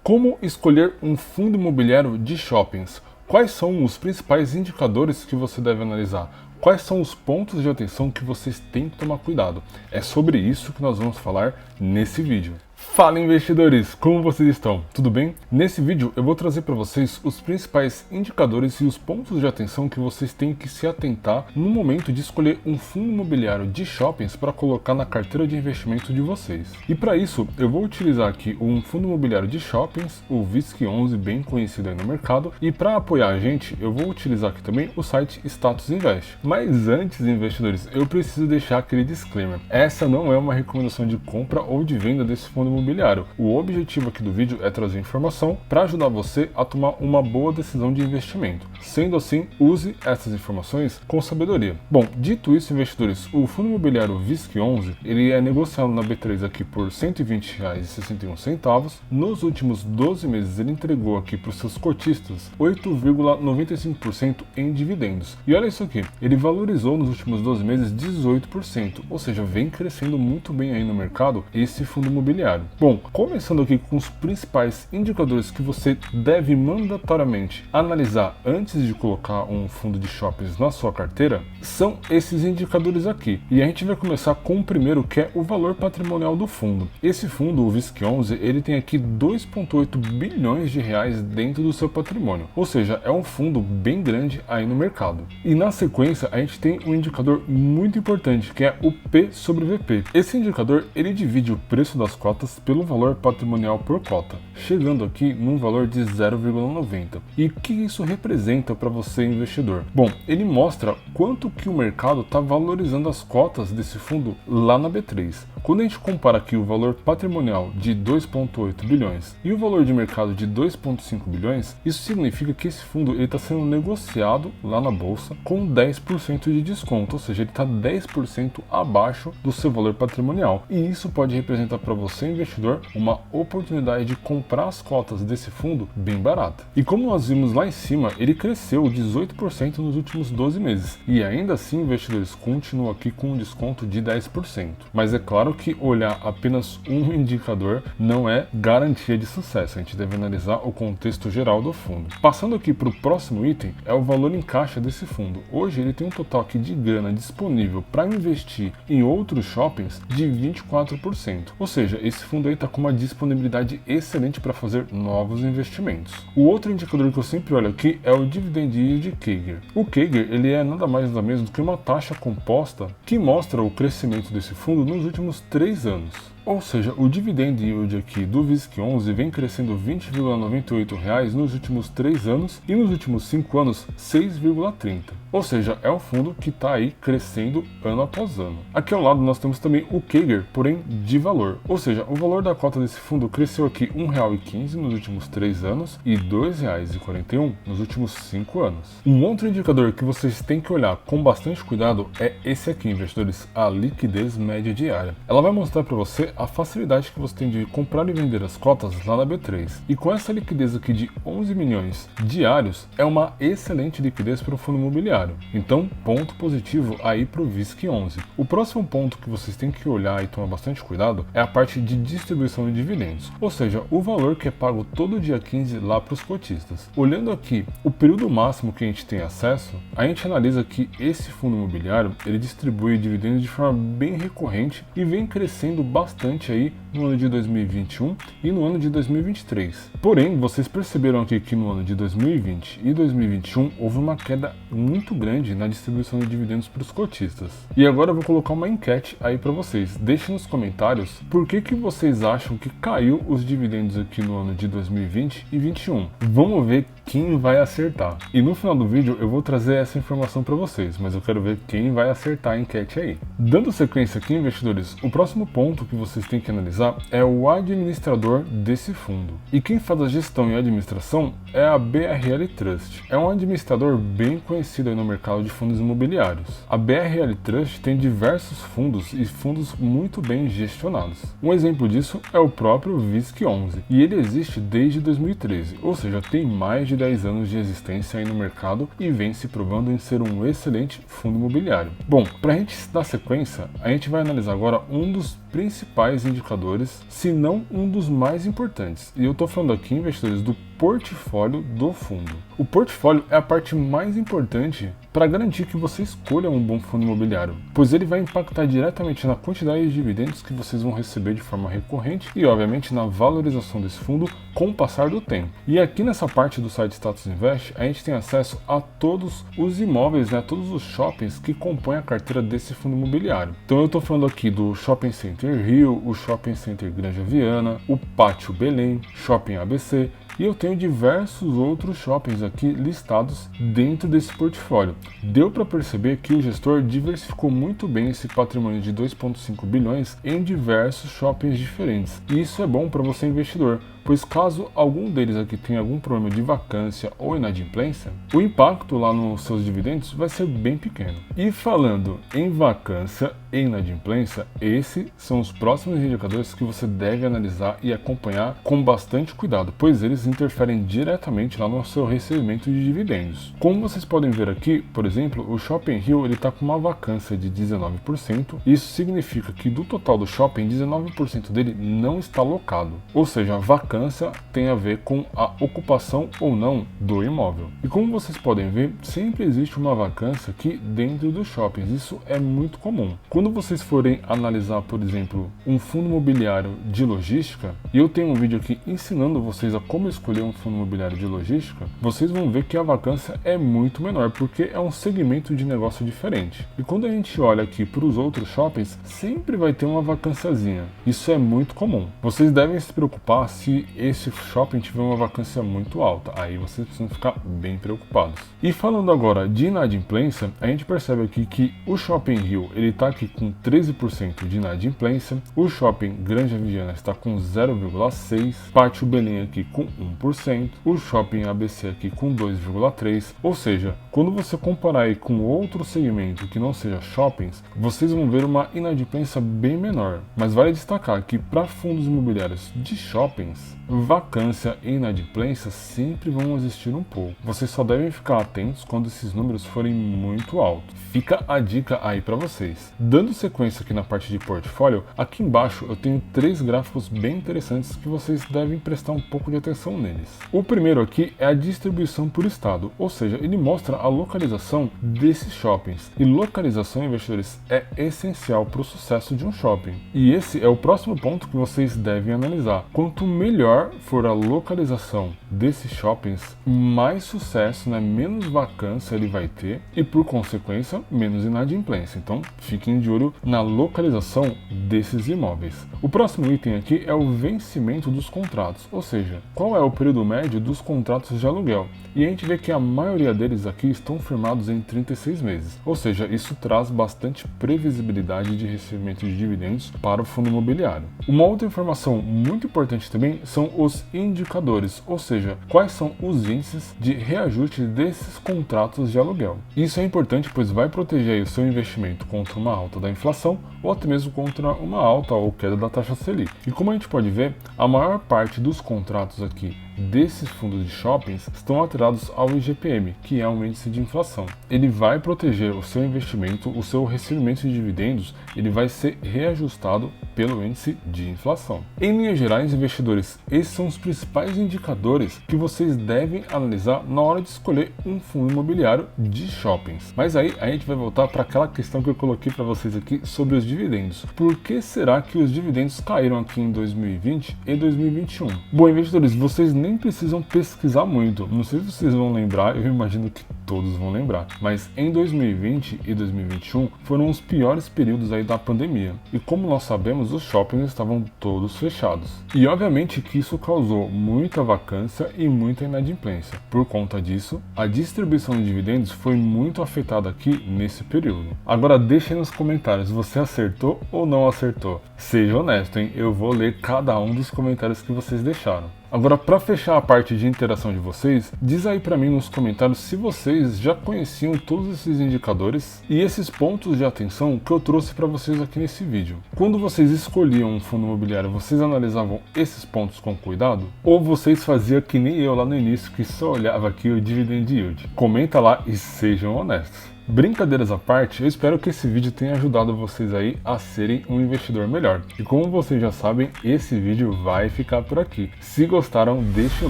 Como escolher um fundo imobiliário de shoppings? Quais são os principais indicadores que você deve analisar? Quais são os pontos de atenção que vocês têm que tomar cuidado? É sobre isso que nós vamos falar nesse vídeo. Fala, investidores! Como vocês estão? Tudo bem? Nesse vídeo eu vou trazer para vocês os principais indicadores e os pontos de atenção que vocês têm que se atentar no momento de escolher um fundo imobiliário de shoppings para colocar na carteira de investimento de vocês. E para isso eu vou utilizar aqui um fundo imobiliário de shoppings, o VISC11, bem conhecido aí no mercado, e para apoiar a gente eu vou utilizar aqui também o site Status Invest. Mas antes, investidores, eu preciso deixar aquele disclaimer. Essa não é uma recomendação de compra ou de venda desse fundo imobiliário. O objetivo aqui do vídeo é trazer informação para ajudar você a tomar uma boa decisão de investimento. Sendo assim, use essas informações com sabedoria. Bom, dito isso, investidores, o fundo imobiliário VISC11, ele é negociado na B3 aqui por R$ 120,61. Nos últimos 12 meses ele entregou aqui para os seus cotistas 8,95% em dividendos. E olha isso aqui, ele valorizou nos últimos 12 meses 18%, ou seja, vem crescendo muito bem aí no mercado esse fundo imobiliário. Bom, começando aqui com os principais indicadores que você deve mandatoriamente analisar antes de colocar um fundo de shoppings na sua carteira, são esses indicadores aqui. E a gente vai começar com o primeiro, que é o valor patrimonial do fundo. Esse fundo, o VISC11, ele tem aqui 2,8 bilhões de reais dentro do seu patrimônio, ou seja, é um fundo bem grande aí no mercado. E na sequência, a gente tem um indicador muito importante, que é o P sobre VP. Esse indicador, ele divide o preço das cotas pelo valor patrimonial por cota, chegando aqui num valor de 0,90. E o que isso representa para você, investidor? Bom, ele mostra quanto que o mercado está valorizando as cotas desse fundo lá na B3. Quando a gente compara aqui o valor patrimonial de 2,8 bilhões e o valor de mercado de 2,5 bilhões, isso significa que esse fundo está sendo negociado lá na bolsa com 10% de desconto, ou seja, ele está 10% abaixo do seu valor patrimonial. E isso pode representar para você, investidor, uma oportunidade de comprar as cotas desse fundo bem barata. E como nós vimos lá em cima, ele cresceu 18% nos últimos 12 meses. E ainda assim, investidores, continua aqui com um desconto de 10%. Mas é claro que olhar apenas um indicador não é garantia de sucesso. A gente deve analisar o contexto geral do fundo. Passando aqui para o próximo item, é o valor em caixa desse fundo. Hoje ele tem um total aqui de grana disponível para investir em outros shoppings de 24%. Ou seja, esse fundo aí está com uma disponibilidade excelente para fazer novos investimentos. O outro indicador que eu sempre olho aqui é o Dividend Yield CAGR. O CAGR, ele é nada mais nada menos do que uma taxa composta que mostra o crescimento desse fundo nos últimos 3 anos. Ou seja, o dividend yield aqui do VISC11 vem crescendo R$ 20,98 nos últimos 3 anos e nos últimos 5 anos 6,30. Ou seja, é um fundo que está aí crescendo ano após ano. Aqui ao lado nós temos também o CAGR, porém de valor. Ou seja, o valor da cota desse fundo cresceu aqui R$ 1,15 nos últimos 3 anos e R$ 2,41 nos últimos 5 anos. Um outro indicador que vocês têm que olhar com bastante cuidado é esse aqui, investidores, a liquidez média diária. Ela vai mostrar para você a facilidade que você tem de comprar e vender as cotas lá na B3. E com essa liquidez aqui de 11 milhões diários, é uma excelente liquidez para o fundo imobiliário. Então, ponto positivo aí para o VISC11. O próximo ponto que vocês têm que olhar e tomar bastante cuidado é a parte de distribuição de dividendos, ou seja, o valor que é pago todo dia 15 lá para os cotistas. Olhando aqui o período máximo que a gente tem acesso, a gente analisa que esse fundo imobiliário ele distribui dividendos de forma bem recorrente e vem crescendo bastante aí no ano de 2021 e no ano de 2023. Porém, vocês perceberam aqui que no ano de 2020 e 2021 houve uma queda muito grande na distribuição de dividendos para os cotistas. E agora eu vou colocar uma enquete aí para vocês. Deixem nos comentários por que vocês acham que caiu os dividendos aqui no ano de 2020 e 2021. Vamos ver quem vai acertar. E no final do vídeo eu vou trazer essa informação para vocês, mas eu quero ver quem vai acertar a enquete aí. Dando sequência aqui, investidores, o próximo ponto que vocês têm que analisar é o administrador desse fundo. E quem faz a gestão e a administração é a BRL Trust. É um administrador bem conhecido aí no mercado de fundos imobiliários. A BRL Trust tem diversos fundos e fundos muito bem gestionados. Um exemplo disso é o próprio VISC11, e ele existe desde 2013, ou seja, tem mais de 10 anos de existência aí no mercado e vem se provando em ser um excelente fundo imobiliário. Bom, para a gente dar sequência, a gente vai analisar agora um dos principais indicadores indicadores, se não um dos mais importantes. E eu estou falando aqui, investidores, do portfólio do fundo. O portfólio é a parte mais importante para garantir que você escolha um bom fundo imobiliário, pois ele vai impactar diretamente na quantidade de dividendos que vocês vão receber de forma recorrente e, obviamente, na valorização desse fundo com o passar do tempo. E aqui nessa parte do site Status Invest, a gente tem acesso a todos os imóveis, a todos os shoppings que compõem a carteira desse fundo imobiliário. Então eu estou falando aqui do Shopping Center Rio, o Shopping Center Granja Viana, o Pátio Belém, Shopping ABC, e eu tenho diversos outros shoppings aqui listados dentro desse portfólio. Deu para perceber que o gestor diversificou muito bem esse patrimônio de 2,5 bilhões em diversos shoppings diferentes. E isso é bom para você investidor, pois caso algum deles aqui tenha algum problema de vacância ou inadimplência, o impacto lá nos seus dividendos vai ser bem pequeno. E falando em vacância e inadimplência, esses são os próximos indicadores que você deve analisar e acompanhar com bastante cuidado, pois eles interferem diretamente lá no seu recebimento de dividendos. Como vocês podem ver aqui, por exemplo, o Shopping Rio está com uma vacância de 19%. Isso significa que do total do shopping, 19% dele não está locado, ou seja, a vacância tem a ver com a ocupação ou não do imóvel. E como vocês podem ver, sempre existe uma vacância aqui dentro dos shoppings. Isso é muito comum. Quando vocês forem analisar, por exemplo, um fundo imobiliário de logística, e eu tenho um vídeo aqui ensinando vocês a como escolher um fundo imobiliário de logística, vocês vão ver que a vacância é muito menor, porque é um segmento de negócio diferente. E quando a gente olha aqui para os outros shoppings, sempre vai ter uma vacânciazinha. Isso é muito comum. Vocês devem se preocupar se esse shopping tiver uma vacância muito alta. Aí vocês precisam ficar bem preocupados. E falando agora de inadimplência, a gente percebe aqui que o Shopping Rio ele está aqui com 13% de inadimplência, o Shopping Granja Viana está com 0,6%, Pátio Belém aqui com 1%, o Shopping ABC aqui com 2,3%, ou seja, quando você comparar aí com outro segmento que não seja shoppings, vocês vão ver uma inadimplência bem menor. Mas vale destacar que para fundos imobiliários de shoppings, vacância e inadimplência sempre vão existir um pouco. Vocês só devem ficar atentos quando esses números forem muito altos. Fica a dica aí para vocês. Dando sequência aqui na parte de portfólio, aqui embaixo eu tenho 3 gráficos bem interessantes que vocês devem prestar um pouco de atenção neles. O primeiro aqui é a distribuição por estado, ou seja, ele mostra a localização desses shoppings. E localização, investidores, é essencial para o sucesso de um shopping. E esse é o próximo ponto que vocês devem analisar. Quanto melhor for a localização desses shoppings, mais sucesso, menos vacância ele vai ter e, por consequência, menos inadimplência. Então, fiquem de olho na localização desses imóveis. O próximo item aqui é o vencimento dos contratos, ou seja, qual é o período médio dos contratos de aluguel. E a gente vê que a maioria deles aqui estão firmados em 36 meses, ou seja, isso traz bastante previsibilidade de recebimento de dividendos para o fundo imobiliário. Uma outra informação muito importante também são os indicadores, ou seja, quais são os índices de reajuste desses contratos de aluguel. Isso é importante, pois vai proteger aí o seu investimento contra uma alta da inflação ou até mesmo contra uma alta ou queda da taxa Selic. E como a gente pode ver, a maior parte dos contratos aqui desses fundos de shoppings estão atrelados ao IGPM, que é um índice de inflação. Ele vai proteger o seu investimento, o seu recebimento de dividendos, ele vai ser reajustado pelo índice de inflação. Em linhas gerais, investidores, esses são os principais indicadores que vocês devem analisar na hora de escolher um fundo imobiliário de shoppings. Mas aí a gente vai voltar para aquela questão que eu coloquei para vocês aqui sobre os dividendos. Por que será que os dividendos caíram aqui em 2020 e 2021? Bom, investidores, vocês nem precisam pesquisar muito. Não sei se vocês vão lembrar, eu imagino que todos vão lembrar, mas em 2020 e 2021 foram os piores períodos aí da pandemia. E como nós sabemos, os shoppings estavam todos fechados. E obviamente que isso causou muita vacância e muita inadimplência. Por conta disso, a distribuição de dividendos foi muito afetada aqui nesse período. Agora deixe nos comentários, você acertou ou não acertou? Seja honesto, hein? Eu vou ler cada um dos comentários que vocês deixaram. Agora, para fechar a parte de interação de vocês, diz aí para mim nos comentários se vocês já conheciam todos esses indicadores e esses pontos de atenção que eu trouxe para vocês aqui nesse vídeo. Quando vocês escolhiam um fundo imobiliário, vocês analisavam esses pontos com cuidado? Ou vocês faziam que nem eu lá no início, que só olhava aqui o dividend yield? Comenta lá e sejam honestos. Brincadeiras à parte, eu espero que esse vídeo tenha ajudado vocês aí a serem um investidor melhor. E como vocês já sabem, esse vídeo vai ficar por aqui. Se gostaram, deixe o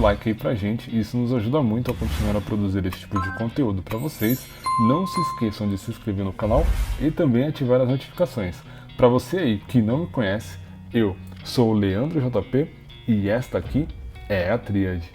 like aí pra gente, isso nos ajuda muito a continuar a produzir esse tipo de conteúdo para vocês. Não se esqueçam de se inscrever no canal e também ativar as notificações. Para você aí que não me conhece, eu sou o Leandro JP e esta aqui é a Tríade.